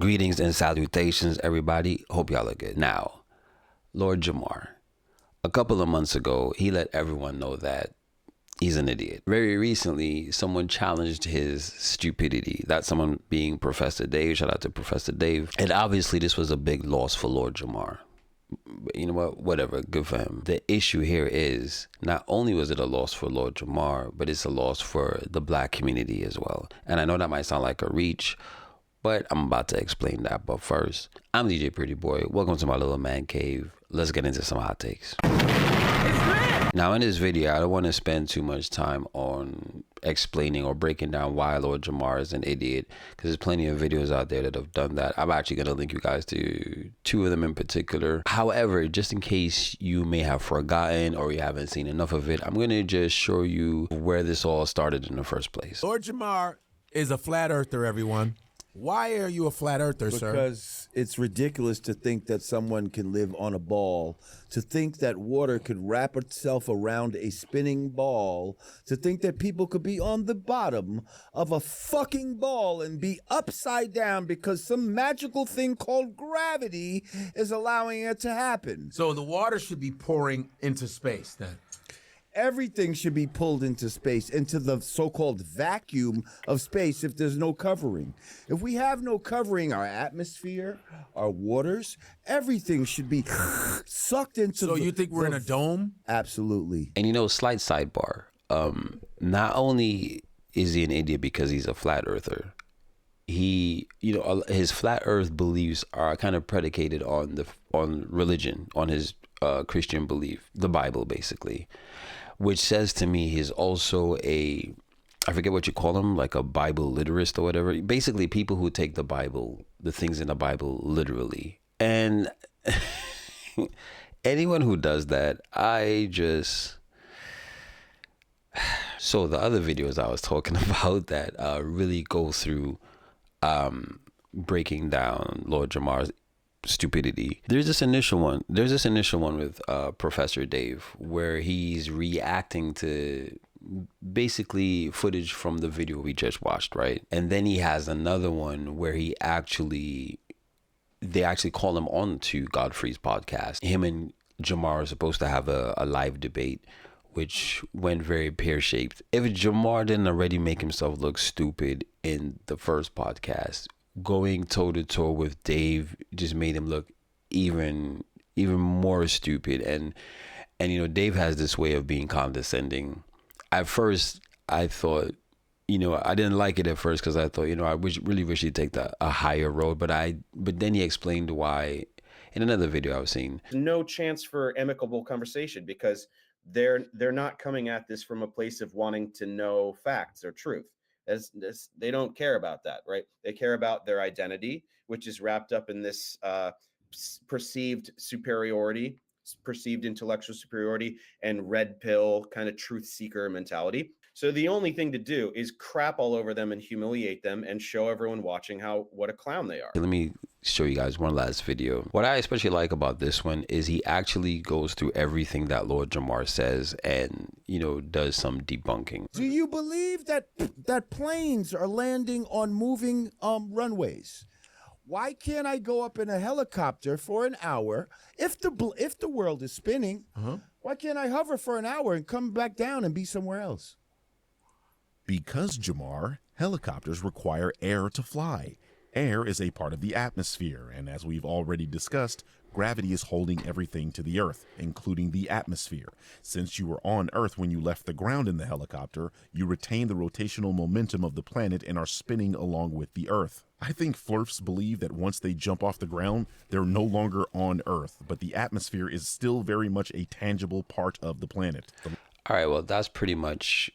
Greetings and salutations, everybody. Hope y'all are good. Now, Lord Jamar, a couple of months ago, he let everyone know that he's an idiot. Very recently, someone challenged his stupidity. That someone being Professor Dave. Shout out to Professor Dave. And obviously, this was a big loss for Lord Jamar. But you know what? Whatever. Good for him. The issue here is not only was it a loss for Lord Jamar, but it's a loss for the black community as well. And I know that might sound like a reach, but I'm about to explain that. But first, I'm DJ Pretty Boy. Welcome to my little man cave. Let's get into some hot takes. Now, in this video, I don't want to spend too much time on explaining or breaking down why Lord Jamar is an idiot, because there's plenty of videos out there that have done that. I'm actually going to link you guys to two of them in particular. However, just in case you may have forgotten or you haven't seen enough of it, I'm going to just show you where this all started in the first place. Lord Jamar is a flat earther, everyone. Why are you a flat earther, sir? Because it's ridiculous to think that someone can live on a ball, to think that water could wrap itself around a spinning ball, to think that people could be on the bottom of a fucking ball and be upside down because some magical thing called gravity is allowing it to happen. So the water should be pouring into space then. Everything should be pulled into space, into the so-called vacuum of space if there's no covering. If we have no covering, our atmosphere, our waters, everything should be sucked into So you think we're in a dome? Absolutely. And you know, slight sidebar. Not only is he an idiot because he's a flat earther, he, you know, his flat earth beliefs are kind of predicated on religion, on his Christian belief, the Bible, basically. Which says to me he's also I forget what you call him, like a Bible literist or whatever. Basically, people who take the Bible, the things in the Bible, literally. And anyone who does that, So the other videos I was talking about that really go through breaking down Lord Jamar's stupidity. There's this initial one with Professor Dave where he's reacting to basically footage from the video we just watched, right? And then he has another one where they actually call him on to Godfrey's podcast. Him and Jamar are supposed to have a live debate, which went very pear-shaped. If Jamar didn't already make himself look stupid in the first podcast, going toe-to-toe with Dave just made him look even more stupid. And you know, Dave has this way of being condescending. At first, I thought, you know, I didn't like it at first because I thought, you know, I really wish he'd take a higher road. But then he explained why in another video I was seeing. No chance for amicable conversation because they're not coming at this from a place of wanting to know facts or truth. They don't care about that, right? They care about their identity, which is wrapped up in this perceived superiority, perceived intellectual superiority, and red pill kind of truth seeker mentality. So the only thing to do is crap all over them and humiliate them and show everyone watching what a clown they are. Let me show you guys one last video. What I especially like about this one is he actually goes through everything that Lord Jamar says and, you know, does some debunking. Do you believe that planes are landing on moving runways? Why can't I go up in a helicopter for an hour if the world is spinning? Why can't I hover for an hour and come back down and be somewhere else? Because, Jamar, helicopters require air to fly. Air is a part of the atmosphere, and as we've already discussed, gravity is holding everything to the Earth, including the atmosphere. Since you were on Earth when you left the ground in the helicopter, you retain the rotational momentum of the planet and are spinning along with the Earth. I think flirfs believe that once they jump off the ground, they're no longer on Earth, but the atmosphere is still very much a tangible part of the planet. All right, well, that's pretty much...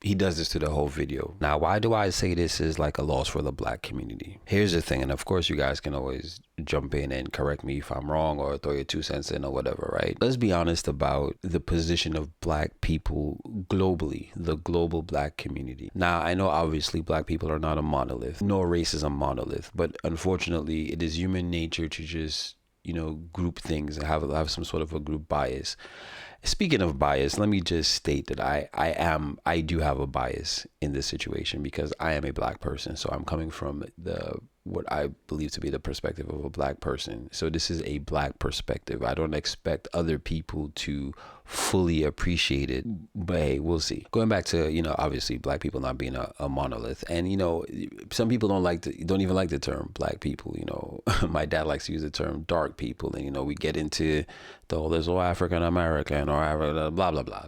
he does this to the whole video. Now, why do I say this is like a loss for the black community? Here's the thing, and of course you guys can always jump in and correct me if I'm wrong or throw your 2 cents in or whatever, right? Let's be honest about the position of black people globally, the global black community. Now, I know obviously black people are not a monolith. No race is a monolith, but unfortunately it is human nature to just, you know, group things and have some sort of a group bias. Speaking of bias, let me just state that I do have a bias in this situation because I am a black person. So I'm coming from what I believe to be the perspective of a black person. So this is a black perspective. I don't expect other people to fully appreciate it, but hey, we'll see. Going back to, obviously black people not being a monolith, and some people don't even like the term black people. My dad likes to use the term dark people, and we get into there's all African American or blah blah blah.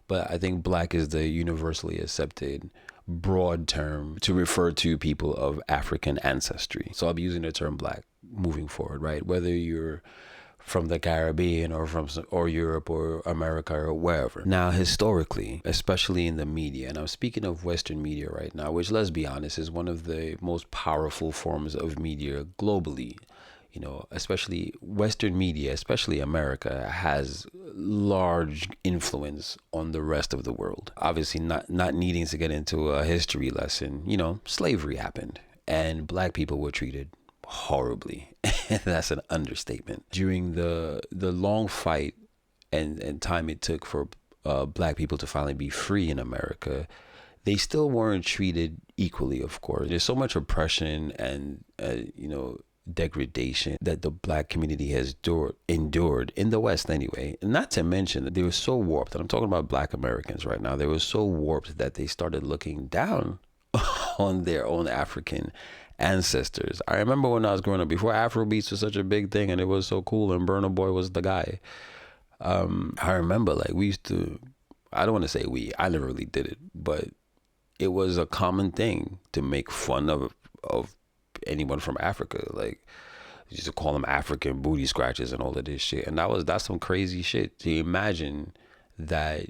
But I think black is the universally accepted broad term to refer to people of African ancestry. So I'll be using the term black moving forward, right? Whether you're from the Caribbean or Europe or America or wherever. Now, historically, especially in the media, and I'm speaking of Western media right now, which, let's be honest, is one of the most powerful forms of media globally. Especially Western media, especially America, has large influence on the rest of the world. Obviously, not needing to get into a history lesson, slavery happened and black people were treated horribly. That's an understatement. During the long fight and time it took for black people to finally be free in America, they still weren't treated equally, of course. There's so much oppression and, degradation that the black community has endured in the West anyway. Not to mention that they were so warped, and I'm talking about black Americans right now, they were so warped that they started looking down on their own African ancestors. I remember when I was growing up, before Afrobeats was such a big thing and it was so cool and Burna Boy was the guy. I remember we used to, I don't want to say I never really did it, but it was a common thing to make fun of anyone from Africa. You used to call them African booty scratches and all of this shit. And that's some crazy shit to imagine that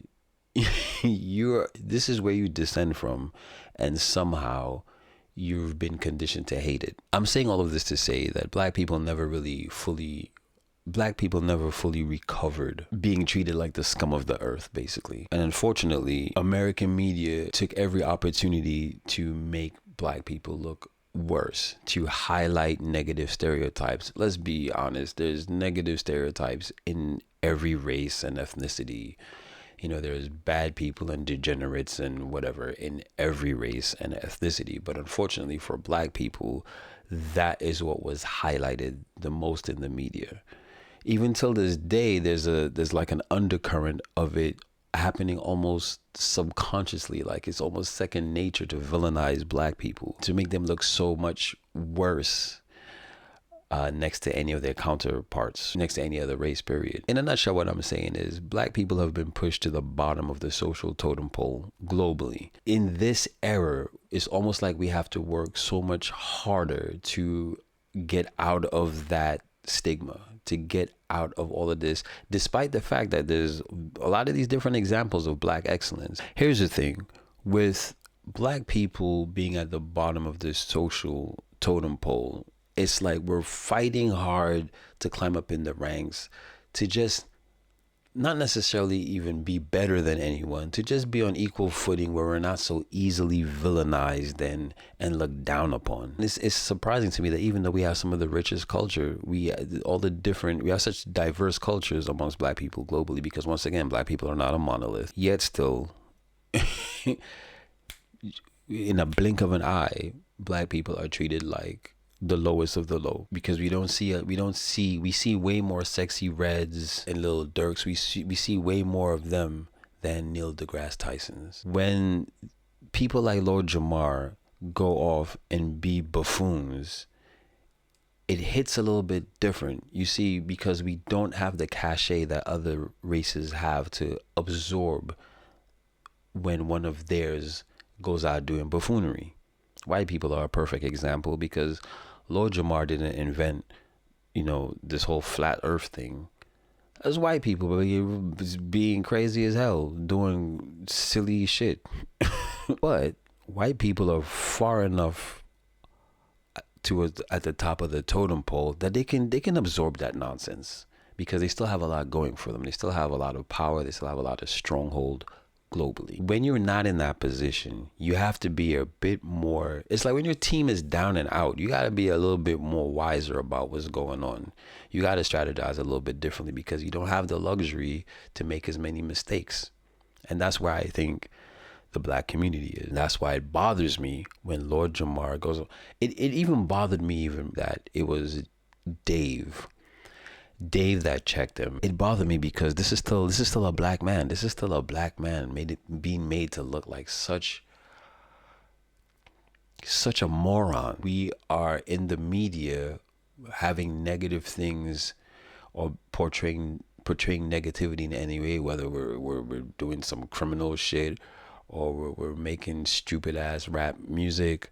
this is where you descend from and somehow you've been conditioned to hate it. I'm saying all of this to say that black people never fully recovered being treated like the scum of the earth, basically. And unfortunately, American media took every opportunity to make black people look worse, to highlight negative stereotypes. Let's be honest, there's negative stereotypes in every race and ethnicity. There's bad people and degenerates and whatever in every race and ethnicity. But unfortunately for black people, that is what was highlighted the most in the media. Even till this day, there's like an undercurrent of it happening almost subconsciously. It's almost second nature to villainize black people, to make them look so much worse next to any of their counterparts, next to any other race, period. In a nutshell, what I'm saying is black people have been pushed to the bottom of the social totem pole globally. In this era, it's almost like we have to work so much harder to get out of that stigma, to get out of all of this, despite the fact that there's a lot of these different examples of black excellence. Here's the thing, with black people being at the bottom of this social totem pole, it's like we're fighting hard to climb up in the ranks, to just not necessarily even be better than anyone, to just be on equal footing where we're not so easily villainized and looked down upon. It's surprising to me that even though we have some of the richest culture, we have such diverse cultures amongst black people globally, because once again, black people are not a monolith, yet still in a blink of an eye, black people are treated like the lowest of the low, because we see way more Sexy Reds and Lil Durks. We see way more of them than Neil deGrasse Tyson's. When people like Lord Jamar go off and be buffoons, it hits a little bit different, you see, because we don't have the cachet that other races have to absorb when one of theirs goes out doing buffoonery. White people are a perfect example, because Lord Jamar didn't invent, this whole flat earth thing. As white people, but he was being crazy as hell, doing silly shit. But white people are far enough at the top of the totem pole that they can absorb that nonsense, because they still have a lot going for them. They still have a lot of power. They still have a lot of stronghold globally. When you're not in that position, you have to be a bit more. It's like when your team is down and out, you got to be a little bit more wiser about what's going on. You got to strategize a little bit differently because you don't have the luxury to make as many mistakes. And that's where I think the black community is. That's why it bothers me when Lord Jamar goes. It even bothered me even that it was Dave that checked him. It bothered me because this is still a black man. This is still a black man being made to look like such a moron. We are in the media having negative things or portraying negativity in any way, whether we're doing some criminal shit or we're making stupid ass rap music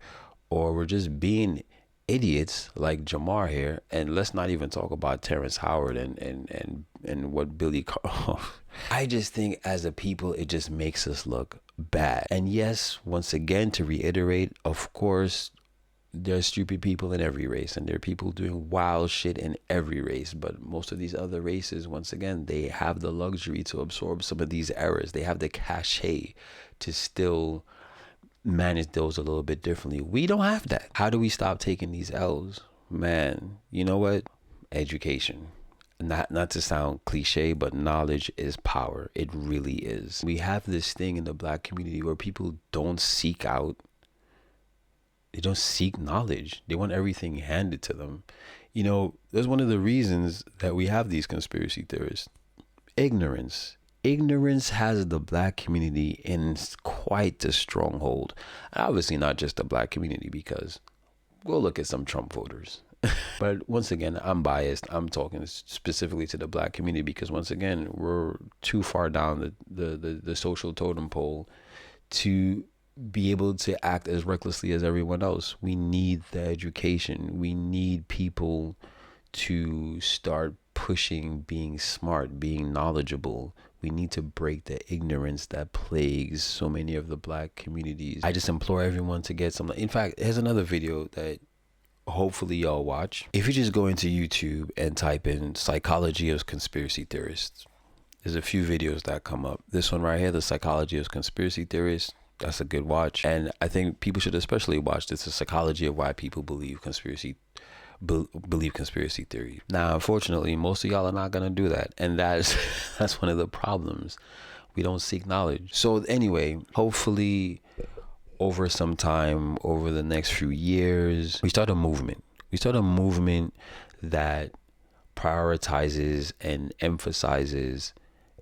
or we're just being idiots like Jamar here. And let's not even talk about Terrence Howard and what Billy I just think as a people it just makes us look bad. And yes, once again, to reiterate, of course there are stupid people in every race and there are people doing wild shit in every race, but most of these other races, once again, they have the luxury to absorb some of these errors. They have the cachet to still manage those a little bit differently. We don't have that. How do we stop taking these L's? Man, you know what? Education. Not to sound cliche, but knowledge is power. It really is. We have this thing in the black community where people don't seek knowledge. They want everything handed to them. You know, that's one of the reasons that we have these conspiracy theorists. Ignorance. Ignorance has the black community in quite a stronghold. Obviously not just the black community, because we'll look at some Trump voters. But once again, I'm biased. I'm talking specifically to the black community because once again, we're too far down the social totem pole to be able to act as recklessly as everyone else. We need the education. We need people to start pushing being smart, being knowledgeable. We need to break the ignorance that plagues so many of the black communities. I just implore everyone to get some. In fact, here's another video that hopefully y'all watch. If you just go into YouTube and type in psychology of conspiracy theorists, there's a few videos that come up. This one right here, the psychology of conspiracy theorists, that's a good watch. And I think people should especially watch this, the psychology of why people believe conspiracy theory. Now, unfortunately, most of y'all are not going to do that. And that's one of the problems. We don't seek knowledge. So anyway, hopefully over some time, over the next few years, we start a movement. We start a movement that prioritizes and emphasizes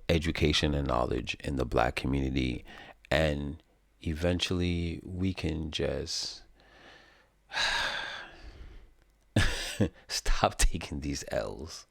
education and knowledge in the black community. And eventually we can just stop taking these L's.